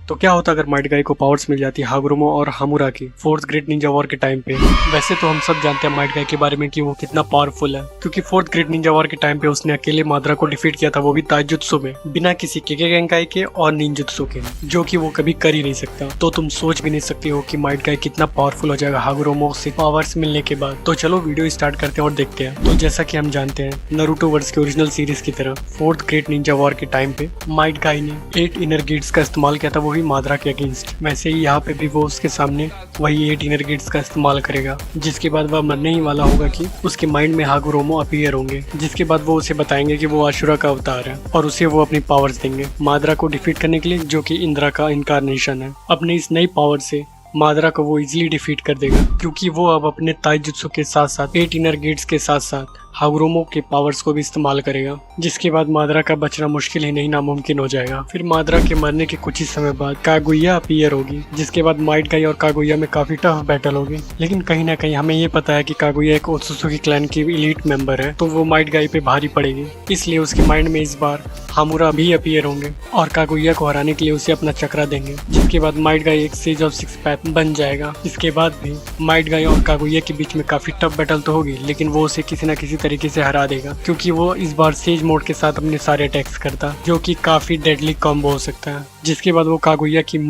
तो क्या होता अगर माइट गाई को पावर्स मिल जाती हागुरोमो और हामुरा की फोर्थ ग्रेट निंजा वॉर के टाइम पे। वैसे तो हम सब जानते हैं माइट गाई के बारे में कि वो कितना पावरफुल है, क्योंकि फोर्थ ग्रेट निंजा वॉर के टाइम पे उसने अकेले माद्रा को डिफीट किया था, वो भी ताइजुत्सु में, बिना किसी केके गेंकाई के और निंजुत्सु के, जो कि वो कभी कर ही नहीं सकता। तो तुम सोच भी नहीं सकते हो कि माइट गाई कितना पावरफुल हो जाएगा हागुरोमो से पावर्स मिलने के बाद। तो चलो वीडियो स्टार्ट करते हैं और देखते हैं। तो जैसा कि हम जानते हैं नारुतो वर्स के ओरिजिनल सीरीज की तरह फोर्थ ग्रेट निंजा वॉर के टाइम पे माइट गाई ने 8 इनर गेट्स का इस्तेमाल किया था, वो भी माद्रा के अगेंस्ट। वैसे ही यहाँ पे भी वो उसके सामने वही 8 इनर गेट्स का इस्तेमाल करेगा, जिसके बाद वह मरने ही वाला होगा कि उसके माइंड में हागुरोमो अपीयर होंगे, जिसके बाद वो उसे बताएंगे कि वो आशुरा का अवतार है और उसे वो अपनी पावर्स देंगे माद्रा को डिफीट करने के लिए, जो कि इंद्रा का इनकारनेशन है। अपने इस नई पावर से माद्रा को वो इजीली डिफीट कर देगा, क्योंकि वो अब अपने ताइजुत्सु के साथ साथ 8 इनर गेट्स के साथ साथ हागुरोमो के पावर्स को भी इस्तेमाल करेगा, जिसके बाद माद्रा का बचना मुश्किल ही नहीं नामुमकिन हो जाएगा। फिर माद्रा के मरने के कुछ ही समय बाद कागुया अपीयर होगी, जिसके बाद माइट गाई और कागुया में काफी टफ बैटल होगी। लेकिन कहीं ना कहीं हमें ये पता है कि कागुया एक ओत्सुसुकी क्लैन की एलीट मेंबर है, तो वो माइट गाई पे भारी पड़ेगी, इसलिए उसके माइंड में इस बार हामुरा भी अपीयर होंगे और कागुया को हराने के लिए उसे अपना चक्रा देंगे, जिसके बाद माइट गाई एक सेज ऑफ 6 पैथ बन जाएगा। इसके बाद भी माइट गाई और कागुया के बीच में काफी टफ बैटल तो होगी, लेकिन वो उसे किसी न किसी तरीके से हरा देगा, क्योंकि वो इस बार सेज मोड के साथ अपने सारे अटैक्स करता, जो कि काफी डेडली कॉम्बो हो सकता है। जिसके बाद वो कागुया की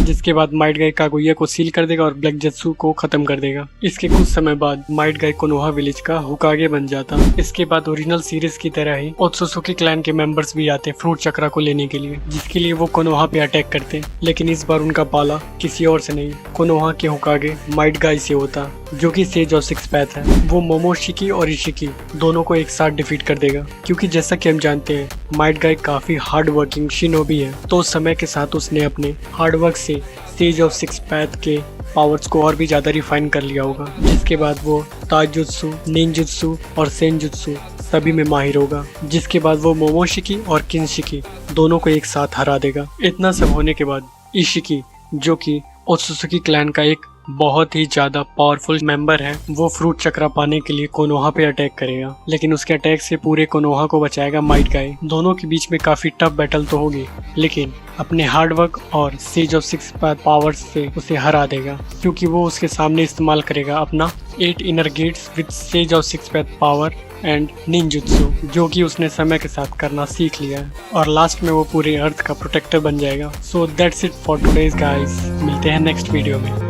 जिसके बाद माइट गाई कागुया को सील कर देगा और ब्लैक जत्सु को खत्म कर देगा। इसके कुछ समय बाद माइट गाई कोनोहा विलेज का हुकागे बन जाता। इसके बाद ओरिजिनल सीरीज की तरह ही ओत्सुसुकी क्लैन के मेंबर्स भी आते फ्रूट चक्रा को लेने के लिए, जिसके लिए वो कोनोहा पे अटैक करते, लेकिन इस बार उनका पाला किसी और से नहीं, कोनोहा के हुकागे माइट गाई से होता, जो कि सेज ऑफ 6 पैथ है। वो मोमोशिकी और इशिकी दोनों को एक साथ डिफीट कर देगा, क्योंकि जैसा कि हम जानते हैं माइट गाई काफी हार्ड वर्किंग शिनोबी है, तो समय के साथ उसने अपने हार्ड वर्क से सेज ऑफ 6 पैथ के पावर्स को और भी ज्यादा रिफाइन कर लिया होगा, जिसके बाद वो ताइजुत्सु, निंजुत्सु और सेंजुत्सु सभी में माहिर होगा, जिसके बाद वो मोमोशिकी और किनशिकी दोनों को एक साथ हरा देगा। इतना सब होने के बाद इशिकी, जो कि ओत्सुसुकी क्लैन का एक बहुत ही ज्यादा पावरफुल मेंबर है, वो फ्रूट चक्रा पाने के लिए कोनोहा पे अटैक करेगा, लेकिन उसके अटैक से पूरे कोनोहा को बचाएगा माइट गाई। दोनों के बीच में काफी टफ बैटल तो होगी, लेकिन अपने हार्डवर्क और सेज ऑफ 6 पैथ पावर्स से उसे हरा देगा, क्योंकि वो उसके सामने इस्तेमाल करेगा अपना 8 inner gates with sage of 6 path power and ninjutsu, जो कि उसने समय के साथ करना सीख लिया है, और लास्ट में वो पूरे अर्थ का प्रोटेक्टर बन जाएगा। So that's it for today's guys, मिलते हैं नेक्स्ट वीडियो में।